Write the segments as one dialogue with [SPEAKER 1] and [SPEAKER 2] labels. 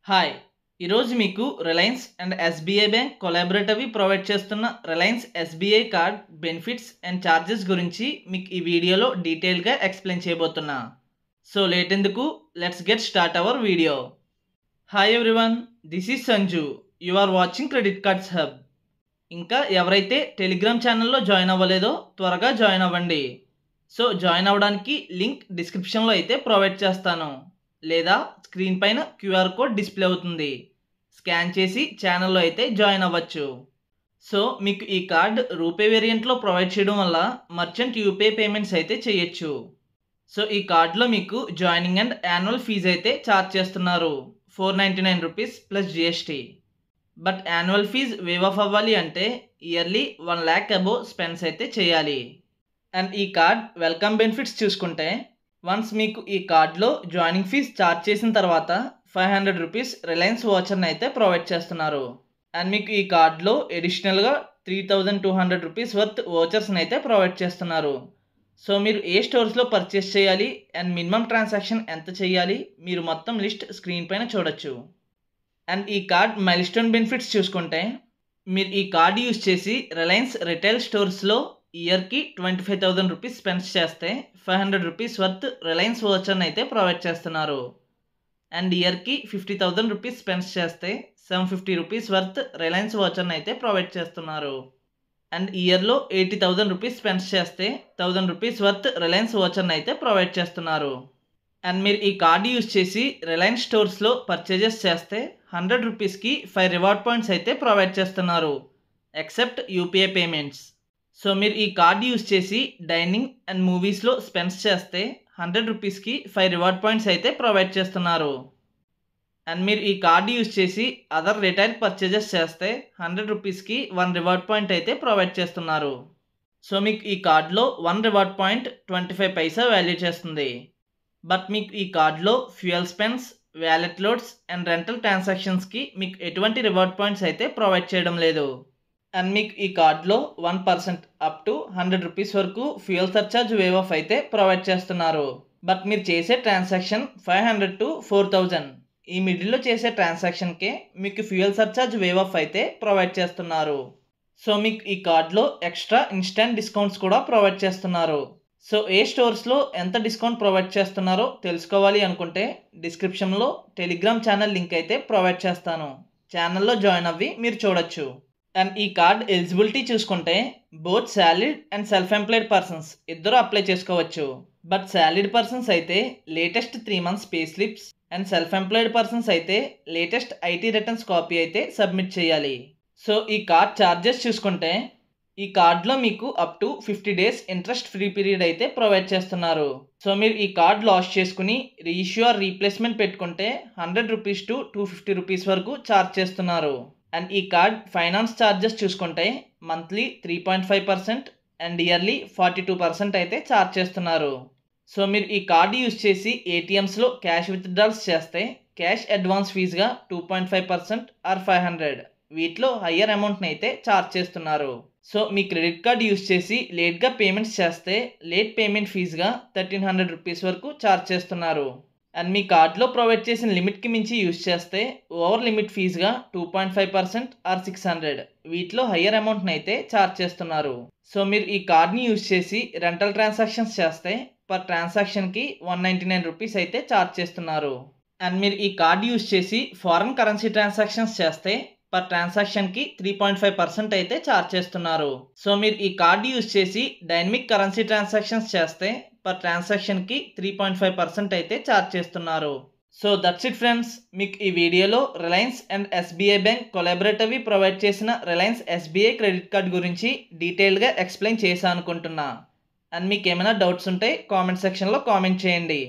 [SPEAKER 1] Hi! ఈరోజు మీకు Reliance and SBI bank కొలాబరేటివ్‌వి ప్రొవైడ్ చేస్తున్న Reliance SBI card benefits and charges గురించి మీకు ఈ వీడియోలో డీటెయిల్‌గా ఎక్స్‌ప్లెయిన్ చేయబోతున్నా. సో లేట్ ఎందుకు, let's get start our video. Hi everyone, this is Sanju. You are watching credit cards hub. ఇంకా ఎవరైతే టెలిగ్రామ్ ఛానల్లో జాయిన్ అవ్వలేదో త్వరగా జాయిన్ అవ్వండి. సో జాయిన్ అవ్వడానికి లింక్ డిస్క్రిప్షన్లో అయితే ప్రొవైడ్ చేస్తాను, లేదా స్క్రీన్ పైన క్యూఆర్ కోడ్ డిస్ప్లే అవుతుంది. స్కాన్ చేసి ఛానల్లో అయితే జాయిన్ అవ్వచ్చు. సో మీకు ఈ కార్డ్ రూపే వేరియంట్లో ప్రొవైడ్ చేయడం వల్ల మర్చెంట్ యూపీఐ పేమెంట్స్ అయితే చేయొచ్చు. సో ఈ కార్డులో మీకు జాయినింగ్ అండ్ యాన్యువల్ ఫీజు అయితే ఛార్జ్ చేస్తున్నారు, ₹499 plus GST. But annual fee waive off అవ్వాలి అంటే ఇయర్లీ 1 lakh అబోవ్ స్పెండ్స్ అయితే చేయాలి. అండ్ ఈ కార్డ్ వెల్కమ్ బెనిఫిట్స్ చూసుకుంటే, వన్స్ మీకు ఈ కార్డ్లో జాయినింగ్ ఫీజ్ ఛార్జ్ చేసిన తర్వాత ₹500 రిలయన్స్ వాచర్ని అయితే ప్రొవైడ్ చేస్తున్నారు. అండ్ మీకు ఈ కార్డ్లో ఎడిషనల్గా ₹3200 వర్త్ వాచర్స్ని అయితే ప్రొవైడ్ చేస్తున్నారు. సో మీరు ఏ స్టోర్స్లో పర్చేస్ చేయాలి అండ్ మినిమం ట్రాన్సాక్షన్ ఎంత చేయాలి, మీరు మొత్తం లిస్ట్ స్క్రీన్ పైన చూడొచ్చు. అండ్ ఈ కార్డ్ మైల్ స్టోన్ బెనిఫిట్స్ చూసుకుంటే, మీరు ఈ కార్డ్ యూజ్ చేసి రిలయన్స్ రిటైల్ స్టోర్స్లో ఇయర్కి ₹25,000 స్పెండ్ చేస్తే ₹500 వర్త్ రిలయన్స్ వాచర్ని అయితే ప్రొవైడ్ చేస్తున్నారు. అండ్ ఇయర్కి ₹50,000 స్పెండ్ చేస్తే ₹750 వర్త్ రిలయన్స్ వాచర్ని అయితే ప్రొవైడ్ చేస్తున్నారు. అండ్ ఇయర్లో ₹80,000 స్పెండ్ చేస్తే ₹1,000 వర్త్ రిలయన్స్ వాచర్ని అయితే ప్రొవైడ్ చేస్తున్నారు. అండ్ మీరు ఈ కార్డ్ యూజ్ చేసి రిలయన్స్ స్టోర్స్లో పర్చేజెస్ చేస్తే ₹100కి 5 రివార్డ్ పాయింట్స్ అయితే ప్రొవైడ్ చేస్తున్నారు, ఎక్సెప్ట్ యూపీఐ పేమెంట్స్. సో మీరు ఈ కార్డ్ యూజ్ చేసి డైనింగ్ అండ్ మూవీస్లో స్పెండ్స్ చేస్తే ₹100కి 5 రివార్డ్ పాయింట్స్ అయితే ప్రొవైడ్ చేస్తున్నారు. అండ్ మీరు ఈ కార్డ్ యూజ్ చేసి అదర్ రిటైల్ పర్చేజెస్ చేస్తే ₹100కి 1 రివార్డ్ పాయింట్ అయితే ప్రొవైడ్ చేస్తున్నారు. సో మీకు ఈ కార్డ్లో 1 రివార్డ్ పాయింట్ 25 పైసా వాల్యూ చేస్తుంది. బట్ మీకు ఈ కార్డ్లో fuel spends, wallet loads and rental ట్రాన్సాక్షన్స్కి మీకు ఎటువంటి రివార్డ్ పాయింట్స్ అయితే ప్రొవైడ్ చేయడం లేదు. అండ్ మీకు ఈ కార్డ్లో 1% అప్ టు ₹100 వరకు ఫ్యూయల్ సర్చార్జ్ వేవ్ ఆఫ్ అయితే ప్రొవైడ్ చేస్తున్నారు. బట్ మీరు చేసే ట్రాన్సాక్షన్ 500 to 4000 ఈ మిడిల్లో చేసే ట్రాన్సాక్షన్కే మీకు ఫ్యూయల్ సర్చార్జ్ వేవ్ ఆఫ్ అయితే ప్రొవైడ్ చేస్తున్నారు. సో మీకు ఈ కార్డ్లో ఎక్స్ట్రా ఇన్స్టెంట్ డిస్కౌంట్స్ కూడా ప్రొవైడ్ చేస్తున్నారు. సో ఏ స్టోర్స్లో ఎంత డిస్కౌంట్ ప్రొవైడ్ చేస్తున్నారో తెలుసుకోవాలి అనుకుంటే డిస్క్రిప్షన్లో టెలిగ్రామ్ ఛానల్ లింక్ అయితే ప్రొవైడ్ చేస్తాను, ఛానల్లో జాయిన్ అవ్వి మీరు చూడొచ్చు. అండ్ ఈ కార్డ్ ఎలిజిబిలిటీ చూసుకుంటే both salaried and self employed persons ఇద్దరు అప్లై చేసుకోవచ్చు. బట్ సాలరీడ్ పర్సన్స్ అయితే latest 3 months pay slips and self employed persons అయితే లేటెస్ట్ ఐటీ రిటర్న్స్ కాపీ అయితే సబ్మిట్ చేయాలి. సో ఈ కార్డ్ ఛార్జెస్ చూసుకుంటే, ఈ కార్డ్లో మీకు up to 50 days interest free period అయితే ప్రొవైడ్ చేస్తున్నారు. సో మీరు ఈ కార్డ్ లాస్ చేసుకుని రీఇష్యూ ఆర్ రీప్లేస్మెంట్ పెట్టుకుంటే ₹100 to ₹250 వరకు ఛార్జ్ చేస్తున్నారు. అండ్ ఈ కార్డ్ ఫైనాన్స్ ఛార్జెస్ చూసుకుంటే మంత్లీ 3.5% అండ్ ఇయర్లీ 42% అయితే ఛార్జ్ చేస్తున్నారు. సో మీరు ఈ కార్డు యూజ్ చేసి ఏటీఎంస్లో క్యాష్ విత్డ్రాల్స్ చేస్తే క్యాష్ అడ్వాన్స్ ఫీజుగా 2.5% ఆర్ 500 వీటిలో హయ్యర్ అమౌంట్ని అయితే ఛార్జ్ చేస్తున్నారు. సో మీ క్రెడిట్ కార్డ్ యూజ్ చేసి లేట్గా పేమెంట్స్ చేస్తే లేట్ పేమెంట్ ఫీజుగా ₹1,300 వరకు ఛార్జ్ చేస్తున్నారు. అండ్ మీ కార్డులో ప్రొవైడ్ చేసిన లిమిట్కి మించి యూజ్ చేస్తే ఓవర్ లిమిట్ ఫీజుగా 2.5% ఆర్ 600 వీటిలో హయ్యర్ అమౌంట్ని అయితే ఛార్జ్ చేస్తున్నారు. సో మీరు ఈ కార్డ్ని యూజ్ చేసి రెంటల్ ట్రాన్సాక్షన్స్ చేస్తే పర్ ట్రాన్సాక్షన్కి ₹199 అయితే ఛార్జ్ చేస్తున్నారు. అండ్ మీరు ఈ కార్డ్ యూజ్ చేసి ఫారెన్ కరెన్సీ ట్రాన్సాక్షన్స్ చేస్తే పర్ ట్రాన్సాక్షన్కి 3.5% అయితే ఛార్జ్ చేస్తున్నారు. సో మీరు ఈ కార్డ్ యూజ్ చేసి డైనమిక్ కరెన్సీ ట్రాన్సాక్షన్స్ చేస్తే పర్ ట్రాన్సాక్షన్కి 3.5% అయితే ఛార్జ్ చేస్తున్నారు. సో దట్స్ ఇట్ ఫ్రెండ్స్, మీకు ఈ వీడియోలో రిలయన్స్ అండ్ ఎస్బీఐ బ్యాంక్ కొలాబరేటివ్వి ప్రొవైడ్ చేసిన రిలయన్స్ ఎస్బీఐ క్రెడిట్ కార్డ్ గురించి డీటెయిల్గా ఎక్స్ప్లెయిన్ చేశాను అనుకుంటున్నా. అండ్ మీకు ఏమైనా డౌట్స్ ఉంటే కామెంట్ సెక్షన్లో కామెంట్ చేయండి.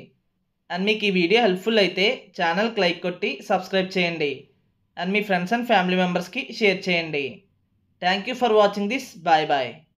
[SPEAKER 1] అండ్ మీకు ఈ వీడియో హెల్ప్ఫుల్ అయితే ఛానల్కి లైక్ కొట్టి సబ్స్క్రైబ్ చేయండి. అండ్ మీ ఫ్రెండ్స్ అండ్ ఫ్యామిలీ మెంబర్స్కి షేర్ చేయండి. Thank you for watching this. Bye bye.